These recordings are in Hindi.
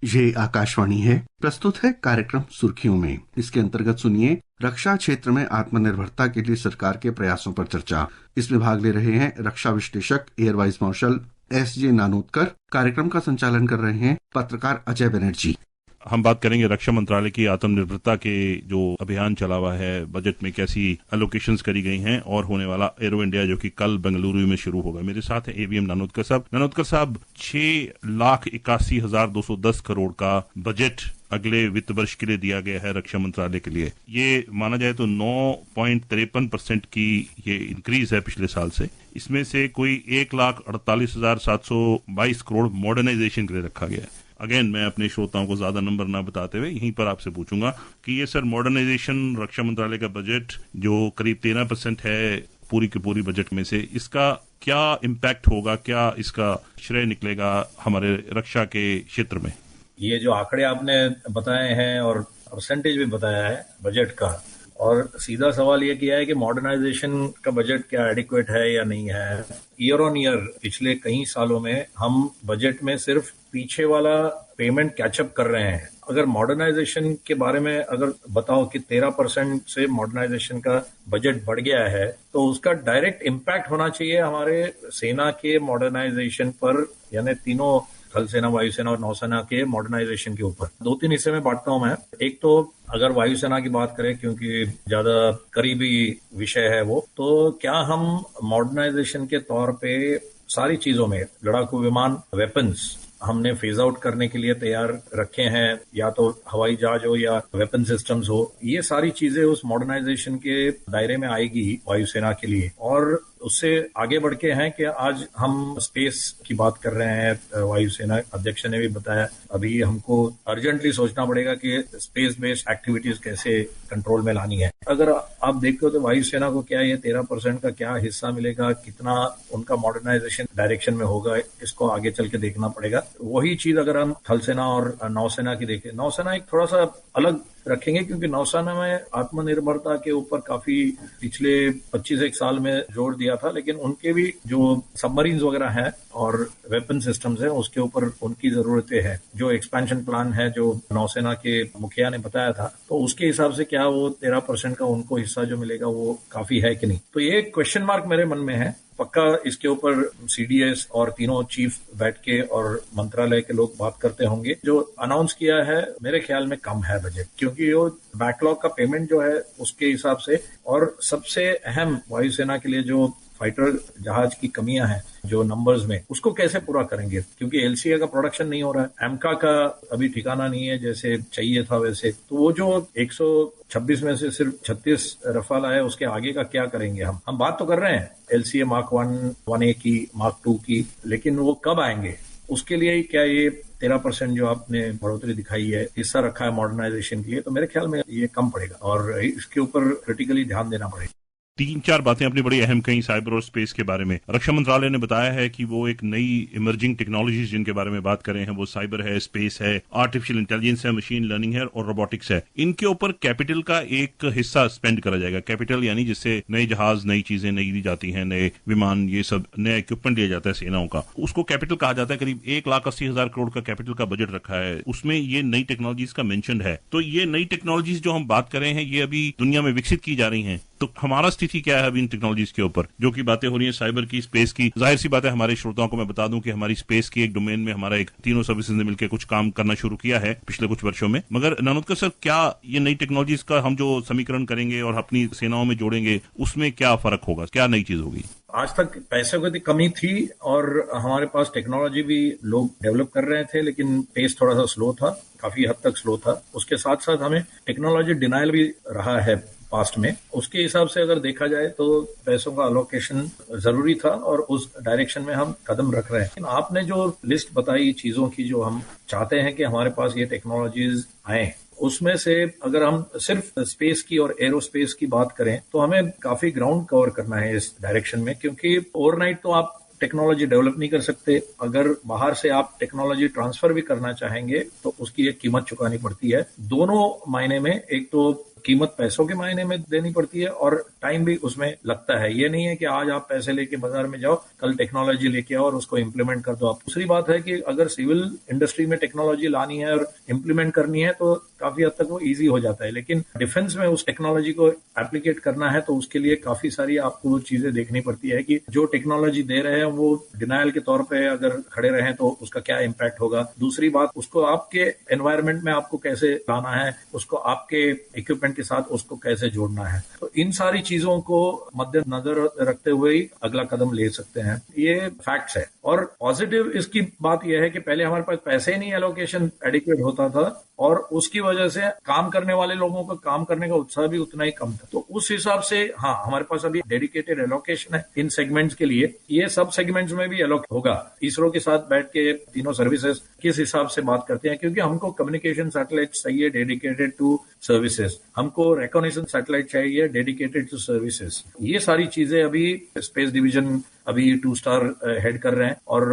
ये आकाशवाणी है। प्रस्तुत है कार्यक्रम सुर्खियों में। इसके अंतर्गत सुनिए रक्षा क्षेत्र में आत्मनिर्भरता के लिए सरकार के प्रयासों पर चर्चा। इसमें भाग ले रहे हैं रक्षा विश्लेषक एयर वाइस मार्शल SJ नानोदकर। कार्यक्रम का संचालन कर रहे हैं पत्रकार अजय बनर्जी। हम बात करेंगे रक्षा मंत्रालय की आत्मनिर्भरता के जो अभियान चला हुआ है, बजट में कैसी एलोकेशंस करी गई हैं और होने वाला एरो इंडिया जो कि कल बेंगलुरु में शुरू होगा। मेरे साथ है AVM नानोदकर साहब। नानोदकर साहब, 6,81,210 करोड़ का बजट अगले वित्त वर्ष के लिए दिया गया है रक्षा मंत्रालय के लिए। ये माना जाए तो 9.53% की ये इंक्रीज है पिछले साल से। इसमें से कोई 1,48,722 करोड़ मॉडर्नाइजेशन के लिए रखा गया है। अगेन, मैं अपने श्रोताओं को ज्यादा नंबर ना बताते हुए यहीं पर आपसे पूछूंगा कि ये सर मॉडर्नाइजेशन रक्षा मंत्रालय का बजट जो करीब 13% है पूरी की पूरी बजट में से, इसका क्या इम्पैक्ट होगा, क्या इसका श्रेय निकलेगा हमारे रक्षा के क्षेत्र में? ये जो आंकड़े आपने बताए हैं और परसेंटेज भी बताया है बजट का, और सीधा सवाल ये किया है कि मॉडर्नाइजेशन का बजट क्या एडिक्वेट है या नहीं है। ईयर ऑन ईयर पिछले कई सालों में हम बजट में सिर्फ पीछे वाला पेमेंट कैचअप कर रहे हैं। अगर मॉडर्नाइजेशन के बारे में अगर बताओ कि 13% से मॉडर्नाइजेशन का बजट बढ़ गया है, तो उसका डायरेक्ट इम्पैक्ट होना चाहिए हमारे सेना के मॉडर्नाइजेशन पर, यानी तीनों थल सेना, वायुसेना और नौसेना के मॉडर्नाइजेशन के ऊपर। 2-3 हिस्से में बांटता हूं मैं। एक तो अगर वायुसेना की बात करें, क्योंकि ज्यादा करीबी विषय है वो, तो क्या हम मॉडर्नाइजेशन के तौर पे सारी चीजों में लड़ाकू विमान, वेपन्स हमने फेज आउट करने के लिए तैयार रखे हैं, या तो हवाई जहाज हो या वेपन सिस्टम्स हो, ये सारी चीजें उस मॉडर्नाइजेशन के दायरे में आएगी वायुसेना के लिए। और उससे आगे बढ़ के हैं कि आज हम स्पेस की बात कर रहे हैं। वायुसेना अध्यक्ष ने भी बताया अभी हमको अर्जेंटली सोचना पड़ेगा कि स्पेस बेस्ड एक्टिविटीज कैसे कंट्रोल में लानी है। अगर आप देखते हो तो वायुसेना को क्या ये 13% का क्या हिस्सा मिलेगा, कितना उनका मॉडर्नाइजेशन डायरेक्शन में होगा, इसको आगे चल के देखना पड़ेगा। वही चीज अगर हम थल सेना और नौसेना की देखें, नौसेना एक थोड़ा सा अलग रखेंगे, क्योंकि नौसेना में आत्मनिर्भरता के ऊपर काफी पिछले 25 साल में जोर दिया था, लेकिन उनके भी जो सबमरीन्स वगैरह हैं और वेपन सिस्टम्स हैं, उसके ऊपर उनकी जरूरतें हैं। जो एक्सपेंशन प्लान है जो नौसेना के मुखिया ने बताया था, तो उसके हिसाब से क्या वो 13% का उनको हिस्सा जो मिलेगा वो काफी है कि नहीं, तो ये क्वेश्चन मार्क मेरे मन में है। पक्का इसके ऊपर CDS और तीनों चीफ बैठ के और मंत्रालय के लोग बात करते होंगे। जो अनाउंस किया है मेरे ख्याल में कम है बजट, क्योंकि वो बैकलॉग का पेमेंट जो है उसके हिसाब से, और सबसे अहम वायुसेना के लिए जो फाइटर जहाज की कमियां हैं जो नंबर्स में, उसको कैसे पूरा करेंगे, क्योंकि LCA का प्रोडक्शन नहीं हो रहा है, AMCA का अभी ठिकाना नहीं है जैसे चाहिए था वैसे। तो वो जो 126 में से सिर्फ 36 रफाल आए, उसके आगे का क्या करेंगे? हम बात तो कर रहे हैं LCA Mark 1, 1A की, Mark 2 की, लेकिन वो कब आएंगे? उसके लिए क्या ये 13% जो आपने बढ़ोतरी दिखाई है, हिस्सा रखा है मॉडर्नाइजेशन के लिए, तो मेरे ख्याल में ये कम पड़ेगा और इसके ऊपर क्रिटिकली ध्यान देना पड़ेगा। 3-4 बातें अपनी बड़ी अहम कहीं साइबर और स्पेस के बारे में। रक्षा मंत्रालय ने बताया है कि वो एक नई इमर्जिंग टेक्नोलॉजीज जिनके बारे में बात कर रहे हैं, वो साइबर है, स्पेस है, आर्टिफिशियल इंटेलिजेंस है, मशीन लर्निंग है और रोबोटिक्स है। इनके ऊपर कैपिटल का एक हिस्सा स्पेंड करा जाएगा। कैपिटल यानी जिससे नए जहाज, नई चीजें नई दी जाती हैं, नए विमान, ये सब नया इक्विपमेंट लिया जाता है सेनाओं का, उसको कैपिटल कहा जाता है। करीब 1,80,000 करोड़ का कैपिटल का बजट रखा है, उसमें ये नई टेक्नोलॉजीज का मेंशन है। तो ये नई टेक्नोलॉजीज जो हम बात कर रहे हैं, ये अभी दुनिया में विकसित की जा रही हैं, तो हमारा स्थिति क्या है अभी इन टेक्नोलॉजीज के ऊपर जो कि बातें हो रही है साइबर की, स्पेस की? जाहिर सी बात है, हमारे श्रोताओं को मैं बता दूं कि हमारी स्पेस की एक डोमेन में हमारा एक तीनों सर्विसेज ने मिलकर कुछ काम करना शुरू किया है पिछले कुछ वर्षों में। मगर नानोदकर सर, क्या ये नई टेक्नोलॉजीज का हम जो समीकरण करेंगे और अपनी सेनाओं में जोड़ेंगे, उसमें क्या फर्क होगा, क्या नई चीज होगी? आज तक पैसे की कमी थी और हमारे पास टेक्नोलॉजी भी लोग डेवलप कर रहे थे, लेकिन पेस थोड़ा सा स्लो था, काफी हद तक स्लो था। उसके साथ साथ हमें टेक्नोलॉजी डिनाइल भी रहा है पास्ट में। उसके हिसाब से अगर देखा जाए तो पैसों का अलोकेशन जरूरी था और उस डायरेक्शन में हम कदम रख रहे हैं। आपने जो लिस्ट बताई चीजों की जो हम चाहते हैं कि हमारे पास ये टेक्नोलॉजीज आए, उसमें से अगर हम सिर्फ स्पेस की और एरोस्पेस की बात करें तो हमें काफी ग्राउंड कवर करना है इस डायरेक्शन में, क्योंकि ओवरनाइट तो आप टेक्नोलॉजी डेवलप नहीं कर सकते। अगर बाहर से आप टेक्नोलॉजी ट्रांसफर भी करना चाहेंगे तो उसकी एक कीमत चुकानी पड़ती है। दोनों मायने में, एक तो कीमत पैसों के मायने में देनी पड़ती है और टाइम भी उसमें लगता है। ये नहीं है कि आज आप पैसे लेके बाजार में जाओ, कल टेक्नोलॉजी लेके आओ और उसको इम्प्लीमेंट कर दो आप। दूसरी बात है कि अगर सिविल इंडस्ट्री में टेक्नोलॉजी लानी है और इम्प्लीमेंट करनी है तो काफी हद तक वो इजी हो जाता है, लेकिन डिफेंस में उस टेक्नोलॉजी को एप्लीकेट करना है तो उसके लिए काफी सारी आपको चीजें देखनी पड़ती है कि जो टेक्नोलॉजी दे रहे हैं वो डिनायल के तौर पे अगर खड़े रहे तो उसका क्या इम्पैक्ट होगा। दूसरी बात, उसको आपके एनवायरमेंट में आपको कैसे लाना है, उसको आपके इक्विपमेंट के साथ उसको कैसे जोड़ना है। तो इन सारी चीजों को मद्देनजर रखते हुए ही अगला कदम ले सकते हैं। ये फैक्ट्स है। और पॉजिटिव इसकी बात यह है कि पहले हमारे पास पैसे ही नहीं एलोकेशन एडिक्वेट होता था और उसकी वजह से काम करने वाले लोगों का काम करने का उत्साह भी उतना ही कम था। तो उस हिसाब से हाँ, हमारे पास अभी डेडिकेटेड एलोकेशन है इन सेगमेंट्स के लिए। ये सब सेगमेंट्स में भी एलोक होगा। इसरो के साथ बैठ के तीनों सर्विसेज किस हिसाब से बात करते हैं, क्योंकि हमको कम्युनिकेशन सैटेलाइट चाहिए डेडिकेटेड टू सर्विसेज, हमको रिकॉग्निशन सैटेलाइट चाहिए डेडिकेटेड टू सर्विसेज। ये सारी चीजें अभी स्पेस डिवीजन अभी 2 स्टार हेड कर रहे हैं और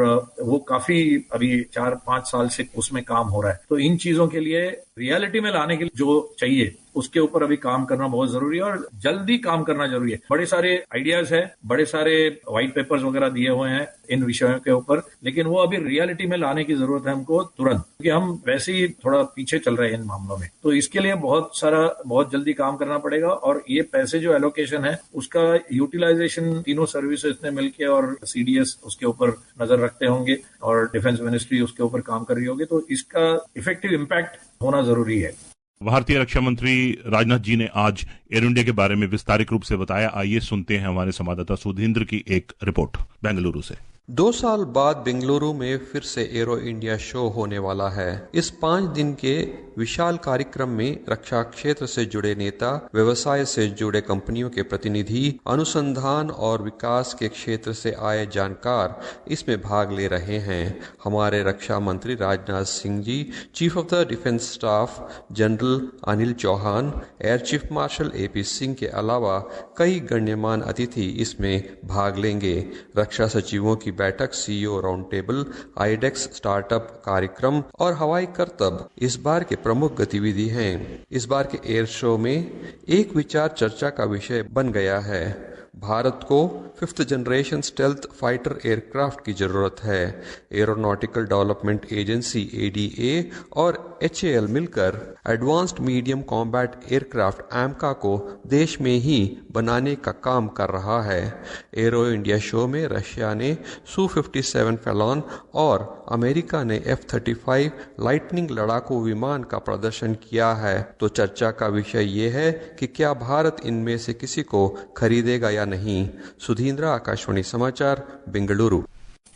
वो काफी अभी 4-5 साल से उसमें काम हो रहा है। तो इन चीजों के लिए रियलिटी में लाने के लिए जो चाहिए उसके ऊपर अभी काम करना बहुत जरूरी है और जल्दी काम करना जरूरी है। बड़े सारे आइडियाज है, बड़े सारे व्हाइट पेपर्स वगैरह दिए हुए हैं इन विषयों के ऊपर, लेकिन वो अभी रियलिटी में लाने की जरूरत है हमको तुरंत, क्योंकि हम वैसे ही थोड़ा पीछे चल रहे हैं इन मामलों में। तो इसके लिए बहुत जल्दी काम करना पड़ेगा और ये पैसे जो एलोकेशन है उसका यूटिलाइजेशन तीनों सर्विसेज ने मिलकर और सीडीएस उसके ऊपर नजर रखते होंगे और डिफेंस मिनिस्ट्री उसके ऊपर काम कर रही होगी, तो इसका इफेक्टिव इम्पैक्ट होना जरूरी है। भारतीय रक्षा मंत्री राजनाथ जी ने आज एयर इंडिया के बारे में विस्तारित रूप से बताया। आइए सुनते हैं हमारे संवाददाता सुधींद्र की एक रिपोर्ट बेंगलुरु से। 2 साल बाद बेंगलुरु में फिर से एरो इंडिया शो होने वाला है। इस 5 दिन के विशाल कार्यक्रम में रक्षा क्षेत्र से जुड़े नेता, व्यवसाय से जुड़े कंपनियों के प्रतिनिधि, अनुसंधान और विकास के क्षेत्र से आए जानकार इसमें भाग ले रहे हैं। हमारे रक्षा मंत्री Rajnath Singh ji, chief of the defence staff general Anil Chauhan, air chief marshal AP Singh के अलावा कई गण्यमान्य अतिथि इसमें भाग लेंगे। रक्षा सचिवों की बैठक, CEO round table, iDEX startup कार्यक्रम और हवाई करतब इस बार के प्रमुख गतिविधि हैं। इस बार के एयर शो में एक विचार चर्चा का विषय बन गया है। भारत को 5th generation stealth fighter aircraft की जरूरत है। एरोनॉटिकल डेवलपमेंट एजेंसी ADA और HAL मिलकर advanced medium combat aircraft AMCA को देश में ही बनाने का काम कर रहा है। एरो इंडिया शो में रशिया ने Su-57 फैलॉन और अमेरिका ने F-35 लाइटनिंग लड़ाकू विमान का प्रदर्शन किया है। तो चर्चा का विषय ये है कि क्या भारत इनमें से किसी को खरीदेगा या नहीं। सुधींद्र, आकाशवाणी समाचार, बेंगलुरु।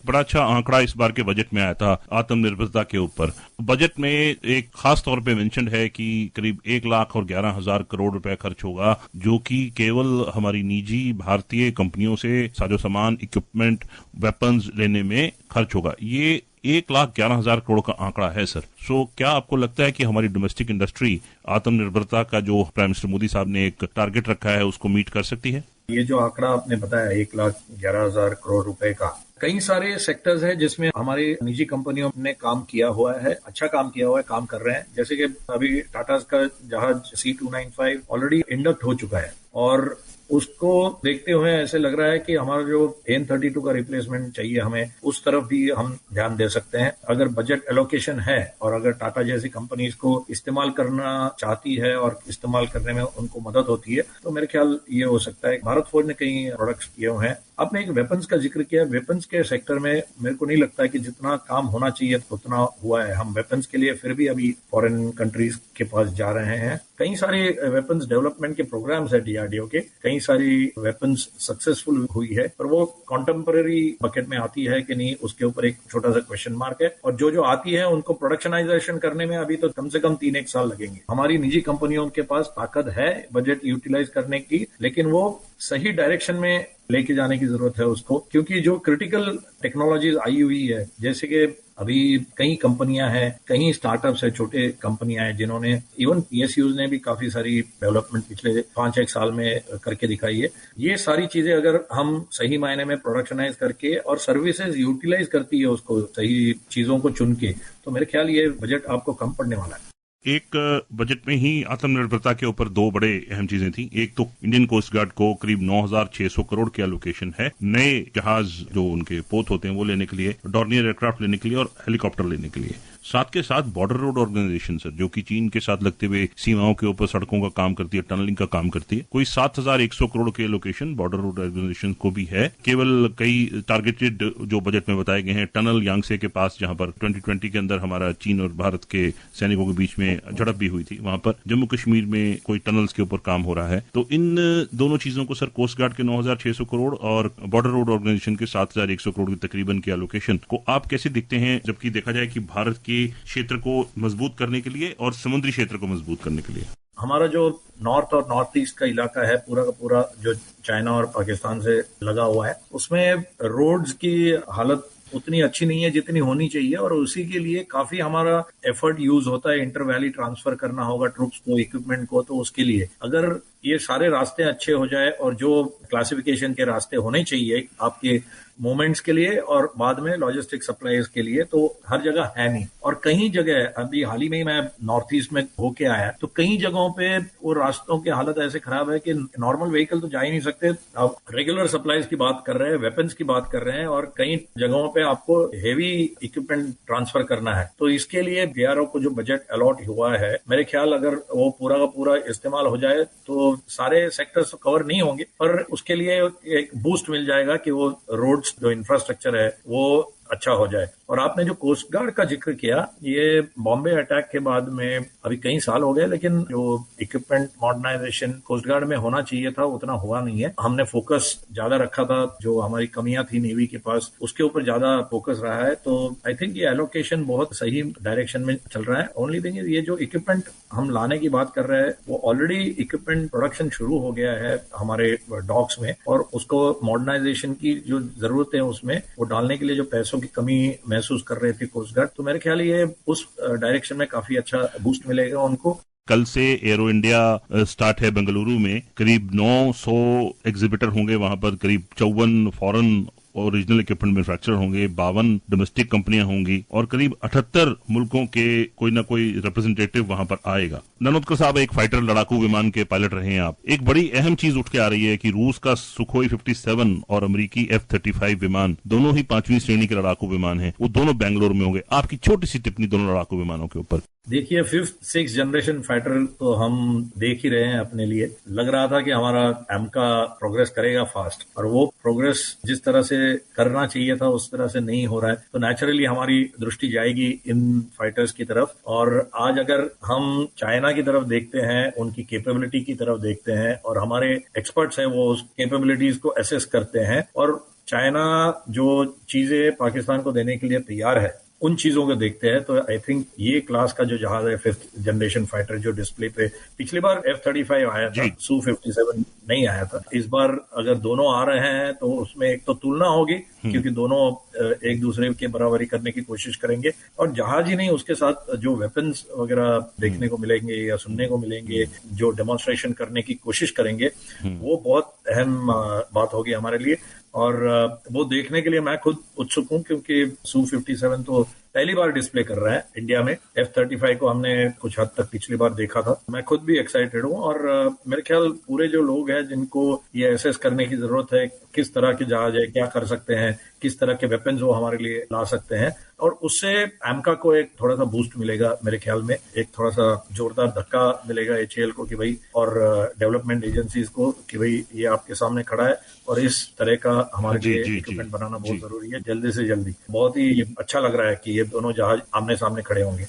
बड़ा अच्छा आंकड़ा इस बार के बजट में आया था आत्मनिर्भरता के ऊपर। बजट में एक खास तौर पे मेंशन है कि करीब 1,11,000 करोड़ रुपए खर्च होगा, जो कि केवल हमारी निजी भारतीय कंपनियों से साजो सामान, इक्विपमेंट, वेपन्स लेने में खर्च होगा। ये 1,11,000 करोड़ का आंकड़ा है सर। सो क्या आपको लगता है कि हमारी डोमेस्टिक इंडस्ट्री आत्मनिर्भरता का जो प्राइम मिनिस्टर मोदी साहब ने एक टारगेट रखा है उसको मीट कर सकती है? ये जो आंकड़ा आपने बताया 1,11,000 करोड़ रुपए का, कई सारे सेक्टर्स हैं जिसमें हमारी निजी कंपनियों ने काम किया हुआ है, अच्छा काम किया हुआ है, काम कर रहे हैं। जैसे कि अभी टाटा का जहाज C-295 ऑलरेडी इंडक्ट हो चुका है और उसको देखते हुए ऐसे लग रहा है कि हमारा जो AN-32 का रिप्लेसमेंट चाहिए हमें, उस तरफ भी हम ध्यान दे सकते हैं। अगर बजट एलोकेशन है और अगर टाटा जैसी कंपनी इसको इस्तेमाल करना चाहती है और इस्तेमाल करने में उनको मदद होती है तो मेरे ख्याल ये हो सकता है। भारत फोर्ज ने कई प्रोडक्ट्स किए हुए हैं। आपने एक वेपन्स का जिक्र किया। वेपन्स के सेक्टर में मेरे को नहीं लगता है कि जितना काम होना चाहिए उतना हुआ है। हम वेपन्स के लिए फिर भी अभी फॉरेन कंट्रीज के पास जा रहे हैं। कई सारे वेपन्स डेवलपमेंट के प्रोग्राम्स है DRDO के, कई सारी वेपन्स सक्सेसफुल हुई है, पर वो कॉन्टेम्पररी बकेट में आती है कि नहीं, उसके ऊपर एक छोटा सा क्वेश्चन मार्क है। और जो आती है उनको प्रोडक्शनाइजेशन करने में अभी तो कम से कम 3-1 साल लगेंगे। हमारी निजी कंपनियों के पास ताकत है बजट यूटिलाइज करने की, लेकिन वो सही डायरेक्शन में लेके जाने की जरूरत है उसको, क्योंकि जो क्रिटिकल टेक्नोलॉजीज आई हुई है, जैसे कि अभी कई कंपनियां हैं, कई स्टार्टअप्स है, छोटे कंपनियां हैं जिन्होंने, इवन PSUs ने भी काफी सारी डेवलपमेंट पिछले 5-1 साल में करके दिखाई है। ये सारी चीजें अगर हम सही मायने में प्रोडक्शनाइज करके और सर्विसेज यूटिलाइज करती है उसको सही चीजों को चुन के, तो मेरे ख्याल ये बजट आपको कम पड़ने वाला है। एक बजट में ही आत्मनिर्भरता के ऊपर दो बड़े अहम चीजें थी। एक तो इंडियन कोस्ट गार्ड को करीब 9,600 करोड़ की एलोकेशन है नए जहाज जो उनके पोत होते हैं वो लेने के लिए, डॉर्नियर एयरक्राफ्ट लेने के लिए और हेलीकॉप्टर लेने के लिए। साथ के साथ बॉर्डर रोड ऑर्गेनाइजेशन सर, जो कि चीन के साथ लगते हुए सीमाओं के ऊपर सड़कों का काम करती है, टनलिंग का काम करती है, कोई 7,100 करोड़ के एलोकेशन बॉर्डर रोड ऑर्गेनाइजेशन को भी है। केवल कई टारगेटेड जो बजट में बताए गए हैं, टनल यांगसे के पास जहां पर 2020 के अंदर हमारा चीन और भारत के सैनिकों के बीच में झड़प भी हुई थी, वहां पर जम्मू कश्मीर में कोई टनल्स के ऊपर काम हो रहा है। तो इन दोनों चीजों को सर, कोस्ट गार्ड के 9,600 करोड़ और बॉर्डर रोड ऑर्गेनाइजेशन के 7,100 करोड़ की तकरीबन की एलोकेशन को आप कैसे देखते हैं, जबकि देखा जाए कि भारत के क्षेत्र को मजबूत करने के लिए और समुद्री क्षेत्र को मजबूत करने के लिए? हमारा जो नॉर्थ और नॉर्थ ईस्ट का इलाका है पूरा का पूरा, जो चाइना और पाकिस्तान से लगा हुआ है, उसमें रोड्स की हालत उतनी अच्छी नहीं है जितनी होनी चाहिए, और उसी के लिए काफी हमारा एफर्ट यूज होता है। इंटर वैली ट्रांसफर करना होगा ट्रुप्स को, इक्विपमेंट को, तो उसके लिए अगर ये सारे रास्ते अच्छे हो जाए और जो क्लासिफिकेशन के रास्ते होने चाहिए आपके मूवमेंट्स के लिए और बाद में लॉजिस्टिक सप्लाईज के लिए, तो हर जगह है नहीं। और कई जगह, अभी हाल ही में मैं नॉर्थ ईस्ट में होके आया, तो कई जगहों पे वो रास्तों की हालत ऐसे खराब है कि नॉर्मल व्हीकल तो जा ही नहीं सकते। अब रेगुलर सप्लाईज की बात कर रहे हैं, वेपन्स की बात कर रहे हैं, और कई जगहों पे आपको हेवी इक्विपमेंट ट्रांसफर करना है। तो इसके लिए बीआरओ को जो बजट अलॉट हुआ है, मेरे ख्याल अगर वो पूरा का पूरा इस्तेमाल हो जाए तो सारे सेक्टर्स कवर नहीं होंगे, पर उसके लिए एक बूस्ट मिल जाएगा कि वो रोड्स जो इंफ्रास्ट्रक्चर है वो अच्छा हो जाए। और आपने जो कोस्ट गार्ड का जिक्र किया, ये बॉम्बे अटैक के बाद में अभी कई साल हो गए, लेकिन जो इक्विपमेंट मॉडर्नाइजेशन कोस्ट गार्ड में होना चाहिए था उतना हुआ नहीं है। हमने फोकस ज्यादा रखा था, जो हमारी कमियां थी नेवी के पास उसके ऊपर ज्यादा फोकस रहा है। तो आई थिंक ये एलोकेशन बहुत सही डायरेक्शन में चल रहा है। ओनली थिंग ये जो इक्विपमेंट हम लाने की बात कर रहे हैं, वो ऑलरेडी इक्विपमेंट प्रोडक्शन शुरू हो गया है हमारे डॉक्स में, और उसको मॉडर्नाइजेशन की जो जरूरत है उसमें वो डालने के लिए जो पैसों की कमी महसूस कर रहे थे कोस्ट गार्ड, तो मेरे ख्याल ये उस डायरेक्शन में काफी अच्छा बूस्ट मिलेगा उनको। कल से एरो इंडिया स्टार्ट है बेंगलुरु में। करीब 900 एग्जिबिटर होंगे वहां पर, करीब 54 फॉरेन ओरिजिनल इक्विपमेंट मैन्युफैक्चरर होंगे, 52 डोमेस्टिक कंपनियां होंगी और करीब 78 मुल्कों के कोई ना कोई रिप्रेजेंटेटिव वहां पर आएगा। ननोत्कर साहब, एक फाइटर लड़ाकू विमान के पायलट रहे हैं आप। एक बड़ी अहम चीज उठ के आ रही है कि रूस का सुखोई 57 और अमेरिकी F-35 विमान, दोनों ही 5वीं श्रेणी के लड़ाकू विमान हैं, वो दोनों बेंगलोर में होंगे। आपकी छोटी सी टिप्पणी दोनों लड़ाकू विमानों के ऊपर। देखिए, 5th 6th जनरेशन फाइटर तो हम देख ही रहे हैं अपने लिए। लग रहा था कि हमारा एमका प्रोग्रेस करेगा फास्ट, और वो प्रोग्रेस जिस तरह से करना चाहिए था उस तरह से नहीं हो रहा है। तो नेचुरली हमारी दृष्टि जाएगी इन फाइटर्स की तरफ। और आज अगर हम चाइना की तरफ देखते हैं, उनकी कैपेबिलिटी की तरफ देखते हैं, और हमारे एक्सपर्ट्स हैं वो उस कैपेबिलिटीज को असेस करते हैं, और चाइना जो चीजें पाकिस्तान को देने के लिए तैयार है उन चीजों को देखते हैं, तो आई थिंक ये क्लास का जो जहाज है 5th जनरेशन फाइटर जो डिस्प्ले पे, पिछली बार F-35 आया था, Su-57 नहीं आया था। इस बार अगर दोनों आ रहे हैं तो उसमें एक तो तुलना होगी, क्योंकि दोनों एक दूसरे के बराबरी करने की कोशिश करेंगे, और जहाज ही नहीं उसके साथ जो वेपन्स वगैरह देखने को मिलेंगे या सुनने को मिलेंगे, जो डेमोन्स्ट्रेशन करने की कोशिश करेंगे, वो बहुत अहम बात होगी हमारे लिए। और वो देखने के लिए मैं खुद उत्सुक हूं, क्योंकि Su-57 तो पहली बार डिस्प्ले कर रहा है इंडिया में। F-35 को हमने कुछ हद तक पिछली बार देखा था। मैं खुद भी एक्साइटेड हूं, और मेरे ख्याल पूरे जो लोग हैं जिनको ये असेस करने की जरूरत है किस तरह के जहाज है, क्या कर सकते हैं, किस तरह के वेपन्स वो हमारे लिए ला सकते हैं, और उससे एमका को एक थोड़ा सा बूस्ट मिलेगा मेरे ख्याल में, एक थोड़ा सा जोरदार धक्का मिलेगा HAL को कि भाई, और डेवलपमेंट एजेंसीज को कि भाई ये आपके सामने खड़ा है और इस तरह का हमारे लिए इक्विपमेंट बनाना बहुत जरूरी है, जल्दी से जल्दी। बहुत ही अच्छा लग रहा है कि ये दोनों जहाज आमने सामने खड़े होंगे।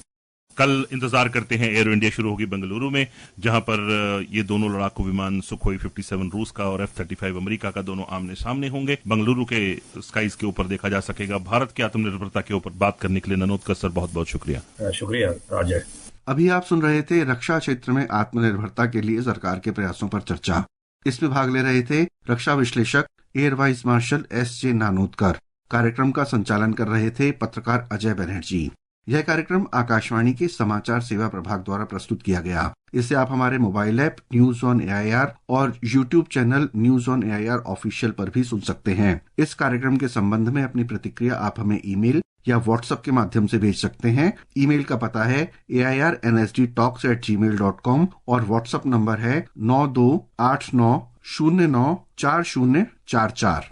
कल इंतजार करते हैं, एरो इंडिया शुरू होगी बेंगलुरु में, जहां पर ये दोनों लड़ाकू विमान सुखोई 57 रूस का और F-35 अमेरिका का दोनों आमने सामने होंगे। बेंगलुरु के स्काईज के ऊपर देखा जा सकेगा। भारत की आत्मनिर्भरता के ऊपर बात करने के लिए ननोत्कर सर बहुत बहुत शुक्रिया। शुक्रिया राजय। अभी आप सुन रहे थे रक्षा क्षेत्र में आत्मनिर्भरता के लिए सरकार के प्रयासों पर चर्चा। इसमें भाग ले रहे थे रक्षा विश्लेषक एयर वाइस मार्शल S.J. नानोत्कर। कार्यक्रम का संचालन कर रहे थे पत्रकार अजय बनर्जी। यह कार्यक्रम आकाशवाणी के समाचार सेवा प्रभाग द्वारा प्रस्तुत किया गया। इसे आप हमारे mobile app news on AIR और YouTube channel news on AIR official पर भी सुन सकते हैं। इस कार्यक्रम के संबंध में अपनी प्रतिक्रिया आप हमें ईमेल या व्हाट्सएप के माध्यम से भेज सकते हैं। ईमेल का पता है airnsdtalks@gmail.com और व्हाट्सएप नंबर है 9289094044।